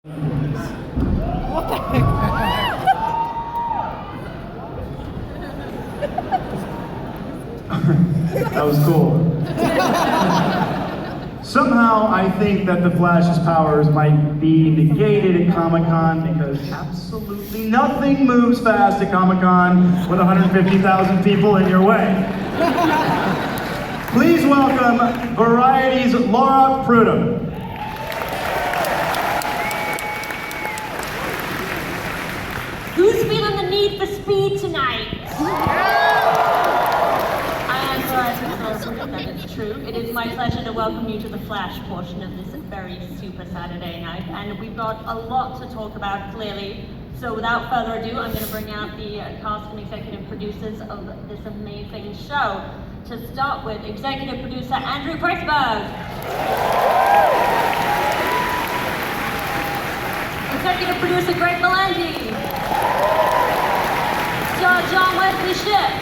What the heck? That was cool. Somehow, I think that the Flash's powers might be negated at Comic-Con because absolutely nothing moves fast at Comic-Con with 150,000 people in your way. Please welcome Variety's Laura Prudhomme. Who's feeling the need for speed tonight? That is true. It is my pleasure to welcome you to the Flash portion of this very super Saturday night, and we've got a lot to talk about clearly. So without further ado, I'm going to bring out the cast and executive producers of this amazing show. To start with, executive producer Andrew Preisberg, executive producer Greg Berlanti, Star John Wesley Shipp,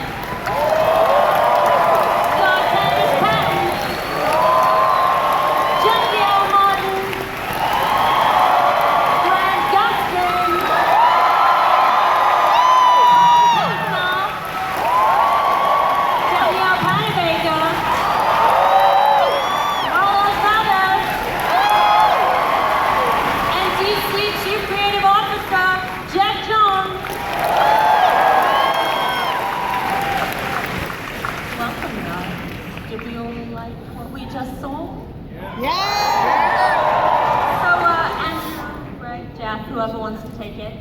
whoever wants to take it.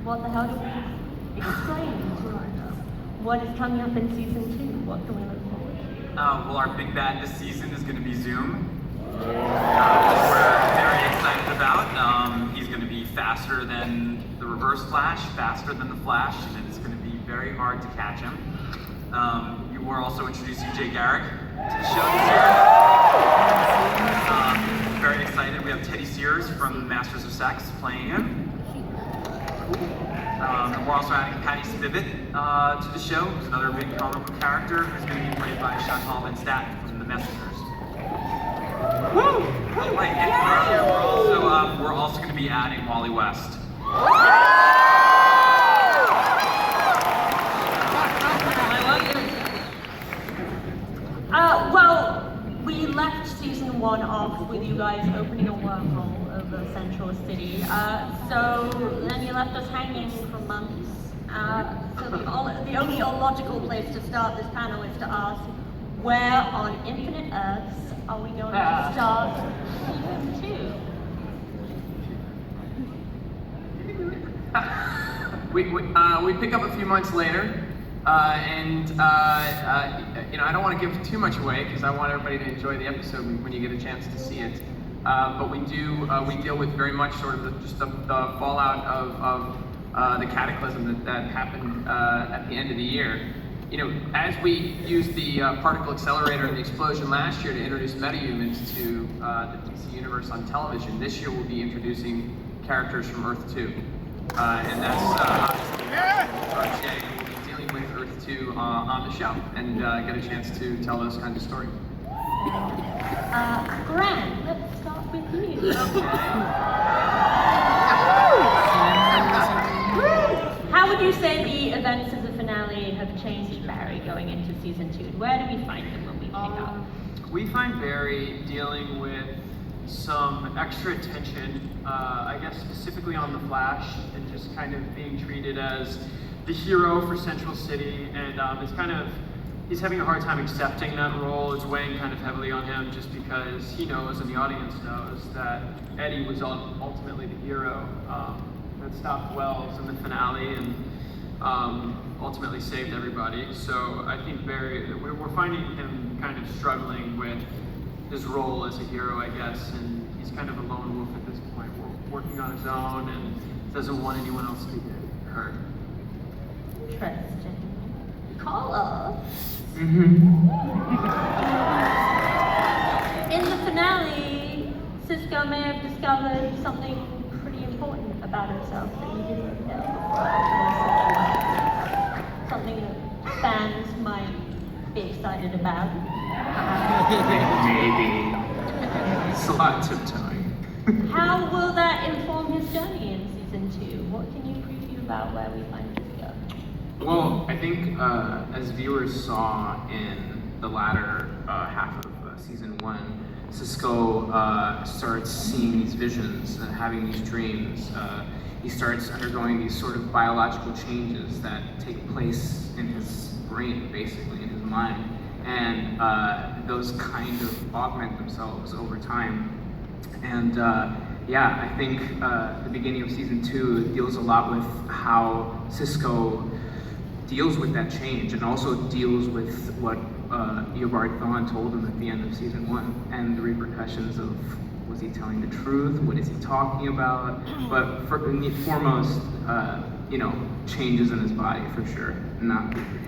What the hell do we explain to us? What is coming up in season 2? What can we look forward to? Well, our big bad this season is going to be Zoom. We're very excited about. He's going to be faster than the Reverse Flash, faster than the Flash, and it's going to be very hard to catch him. We're also introducing Jay Garrick to the show this year. Very excited. We have Teddy Sears from Masters of Sex playing him. And we're also adding Patty Spivot to the show, who's another big comic book character, who's going to be played by Chantal Van Statten from The Messengers. Woo! Right, and we're also going to be adding Wally West. Well, we left season 1 off with you guys opening a wormhole over Central City. So then you left us hanging for months. So the only logical place to start this panel is to ask, where on Infinite Earths are we going to start season 2? We pick up a few months later. I don't want to give too much away because I want everybody to enjoy the episode when you get a chance to see it. But we deal with very much sort of just the fallout of the cataclysm that happened at the end of the year. As we used the particle accelerator and the explosion last year to introduce metahumans to the DC universe on television, this year we'll be introducing characters from Earth 2. And that's Jay will be dealing with Earth 2 on the show and get a chance to tell those kinds of stories. Grant, let's start with you. How would you say the events of the finale have changed Barry going into season 2? Where do we find him when we pick up? We find Barry dealing with some extra attention, I guess specifically on the Flash, and just kind of being treated as the hero for Central City, and he's having a hard time accepting that role. It's weighing kind of heavily on him just because he knows, and the audience knows, that Eddie was ultimately the hero that stopped Wells in the finale and ultimately saved everybody. So I think we're finding him kind of struggling with his role as a hero, I guess, and he's kind of a lone wolf at this point, working on his own and doesn't want anyone else to get hurt. Interesting. Carla. In the finale, Cisco may have discovered something pretty important about himself that he didn't know before. Something that fans might be excited about. Maybe. It's a lot of tiptoeing. How will that inform about where we find Cisco? Well, I think as viewers saw in the latter half of season 1, Cisco starts seeing these visions and having these dreams. He starts undergoing these sort of biological changes that take place in his brain, basically, in his mind. And those kind of augment themselves over time. And yeah, I think the beginning of season 2 deals a lot with how Cisco deals with that change and also deals with what Eobard Thawne told him at the end of season 1 and the repercussions of, was he telling the truth? What is he talking about? But foremost, you know, changes in his body for sure, not puberty.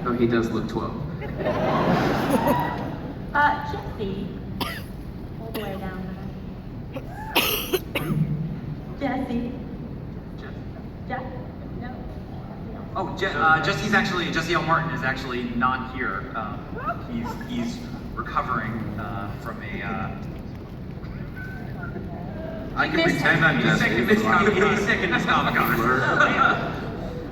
Though he does look 12. Jesse, all the way down there. Jesse. Jeff? No. Oh, Jesse L. Martin is actually not here. He's recovering from a. I can pretend I'm Jesse. He's sick in this Comic-Con.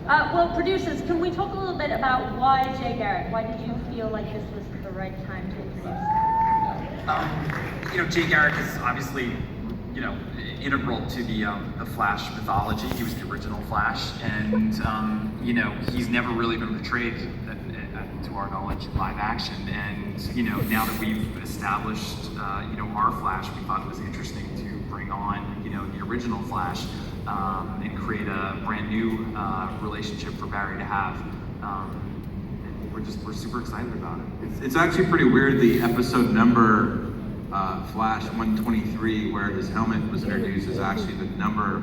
Well, producers, can we talk a little bit about why Jay Garrick? Why did you feel like this was the right time to introduce him? You know, Jay Garrick is obviously, you know, integral to the Flash mythology. He was the original Flash, and you know, he's never really been portrayed, to our knowledge, live action. And you know, now that we've established, you know, our Flash, we thought it was interesting to bring on, you know, the original Flash and create a brand new relationship for Barry to have. And we're super excited about it. It's actually pretty weird, the episode number Flash 123, where his helmet was introduced, is actually the number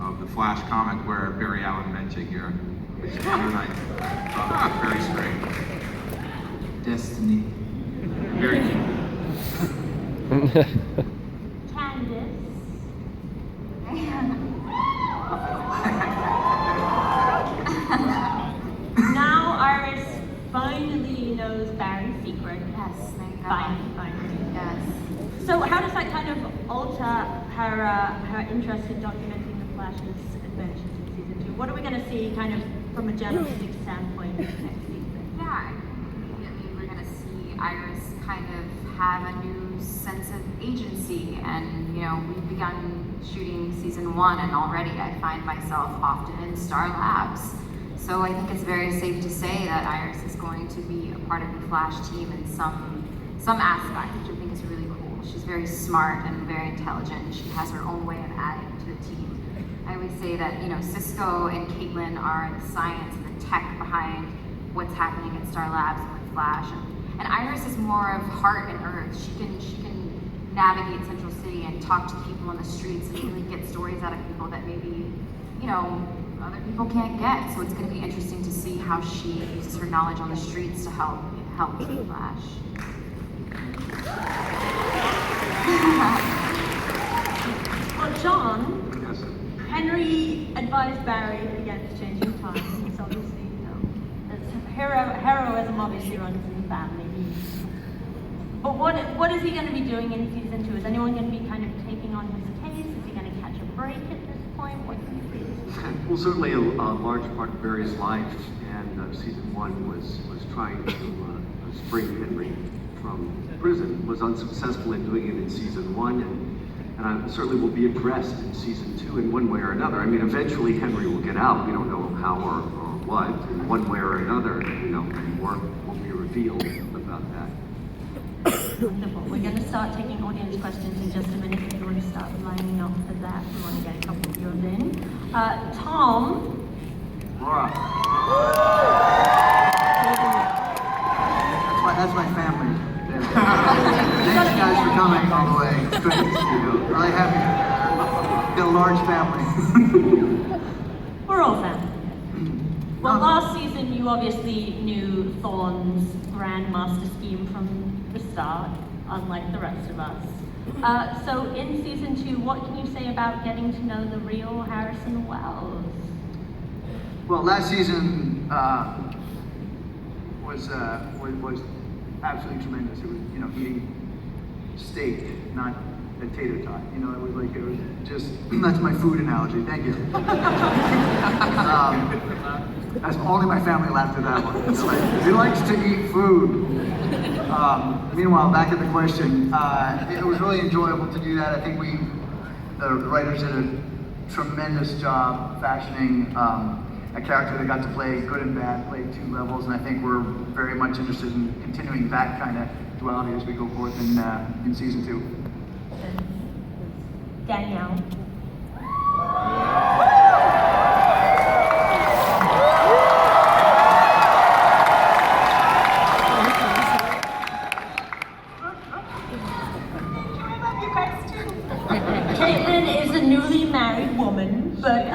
of the Flash comic where Barry Allen met Jay Garrick, which is very strange. Destiny. Very cool. Candace. Now Iris finally knows Barry's secret. Yes, thank God. Finally. Yes. So how does that kind of alter her interest in documenting the Flash's adventures in season 2? What are we going to see kind of from a journalistic standpoint next season? Yeah, I mean, we're going to see Iris kind of have a new sense of agency, and you know, we've begun shooting season 1, and already I find myself often in Star Labs. So I think it's very safe to say that Iris is going to be a part of the Flash team in some aspect, which I think is really cool. She's very smart and very intelligent, and she has her own way of adding to the team. I always say that, you know, Cisco and Caitlin are the science and the tech behind what's happening at Star Labs and with Flash, and Iris is more of heart and earth. She can navigate Central City and talk to people on the streets and really get stories out of people that maybe, you know, other people can't get. So it's going to be interesting to see how she uses her knowledge on the streets to help the Flash. Well, John, Yes. Henry advised Barry against changing times. Obviously, you know, heroism obviously runs in the family. But what is he going to be doing in season 2? Is anyone going to be kind of taking on his case? Is he going to catch a break at this point? What do you think? Well, certainly a large part of Barry's life, and season 1 was trying to spring Henry from prison. Was unsuccessful in doing it in season 1, and certainly will be addressed in season 2 in one way or another. I mean, eventually Henry will get out. We don't know how or what. In one way or another, you know, more will be revealed about that. Wonderful. We're going to start taking audience questions in just a minute. If you want to start lining up for that, we want to get a couple of yours in. Tom. Laura. That's my family. There. Thanks guys for coming all the way. It's great to see you. Really happy. Got a large family. We're all family. Well, last season you obviously knew Thorne's grandmaster scheme from the start, unlike the rest of us. So in season 2, what can you say about getting to know the real Harrison Wells? Well, last season was absolutely tremendous. It was, you know, eating steak, not at tater tot. You know, it was just, that's my food analogy, thank you. As only my family laughed at that one. They're like, he likes to eat food. Meanwhile, back at the question, it was really enjoyable to do that. I think the writers did a tremendous job fashioning a character that got to play good and bad, play 2 levels, and I think we're very much interested in continuing that kind of duality as we go forth in season 2. Danielle. Caitlin is a newly married woman, but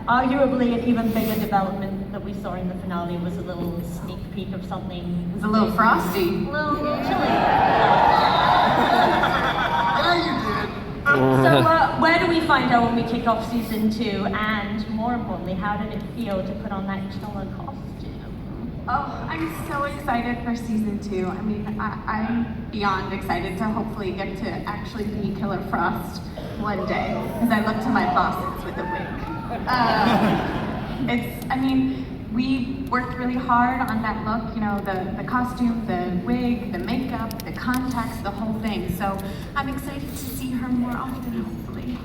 arguably an even bigger development that we saw in the finale was a little sneak peek of something. It's a little frosty. A little chilly. Yeah, you did. So where do we find out when we kick off season 2? And more importantly, how did it feel to put on that killer costume? Oh, I'm so excited for season 2. I mean, I'm beyond excited to hopefully get to actually be Killer Frost one day, because I look to my bosses with a wig. We worked really hard on that look, you know, the costume, the wig, the makeup, the contacts, the whole thing. So I'm excited to see her more often, hopefully.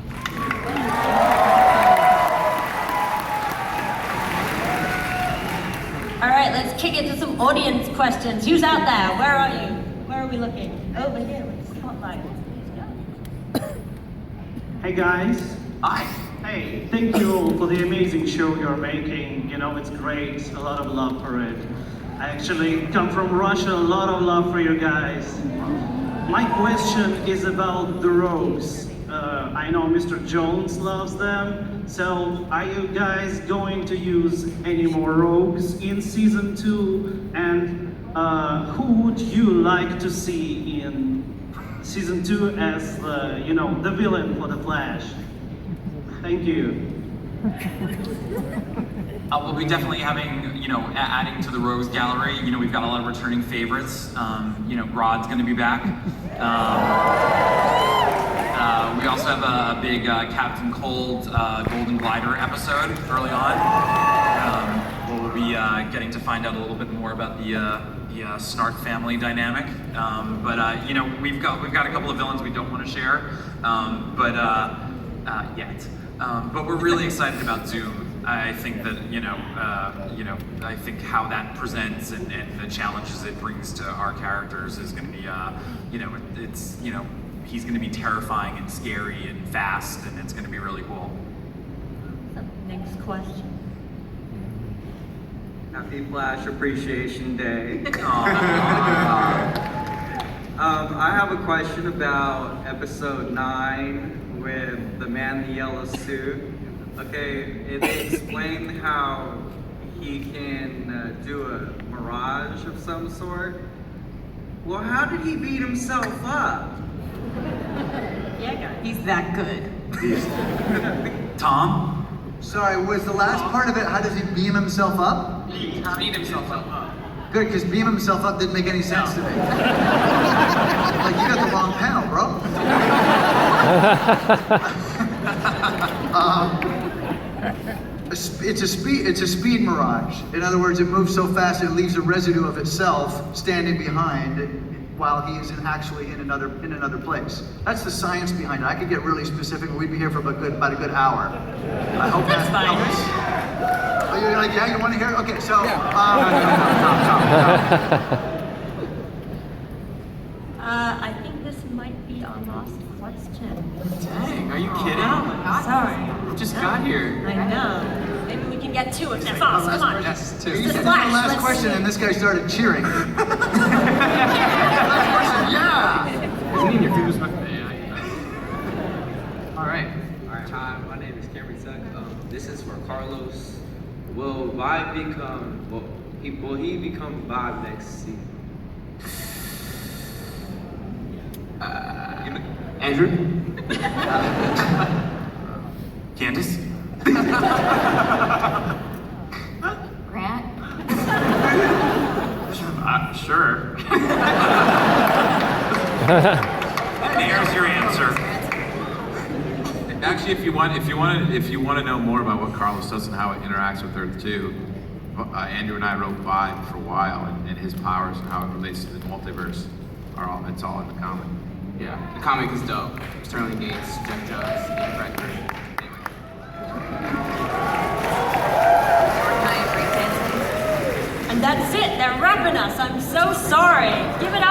All right, let's kick it to some audience questions. Who's out there? Where are you? Where are we looking? Over here with the spotlight. Let's go. Hey guys. Hi. Hey, thank you all for the amazing show you're making. You know, it's great. A lot of love for it. I actually come from Russia. A lot of love for you guys. My question is about the rogues. I know Mr. Jones loves them. So, are you guys going to use any more rogues in season 2? And who would you like to see in season 2 as the villain for the Flash? Thank you. We'll be definitely having, adding to the Rogues Gallery. You know, we've got a lot of returning favorites. Grodd's going to be back. We also have a big Captain Cold Golden Glider episode early on. Where we'll be getting to find out a little bit more about the Snark family dynamic. We've got a couple of villains we don't want to share, yet. But we're really excited about Zoom. I think that I think how that presents and the challenges it brings to our characters is going to be, he's going to be terrifying and scary and fast, and it's going to be really cool. Next question. Happy Flash Appreciation Day. I have a question about episode 9 with the man in the yellow suit. Okay, it explained how he can do a mirage of some sort. Well, how did he beat himself up? Yeah, guys. He's that good. Tom? Sorry, was the last part of it, how does he beam himself up? Beat himself up. Good, because beam himself up didn't make any sense to me. Like, you got the wrong panel, bro. It's a speed mirage. In other words, it moves so fast it leaves a residue of itself standing behind while he is actually in another place. That's the science behind it. I could get really specific, but we'd be here for about a good hour. I hope that helps. Oh, you're like, yeah, you want to hear? Okay, so I think this might be our last question. Dang, are you kidding? Sorry. We just got here. I know. Maybe we can get 2 if that's all. Come on. Yes, two. Just this is the Flash, last let's question, see. and this guy started cheering. Yeah. Isn't he in your food? All right. Hi, my name is Cameron Tuck. This is for Carlos. Will he become Bob next season? Andrew? Candace? Grant? Sure. There's your answer. actually, if you want to know more about what Carlos does and how it interacts with Earth 2, Andrew and I wrote Vibe for a while, and his powers and how it relates to the multiverse it's all in the comic. Yeah, the comic is dope. Sterling Gates, Jeff Judd, Ian Bradbury. And that's it, they're wrapping us. I'm so sorry. Give it up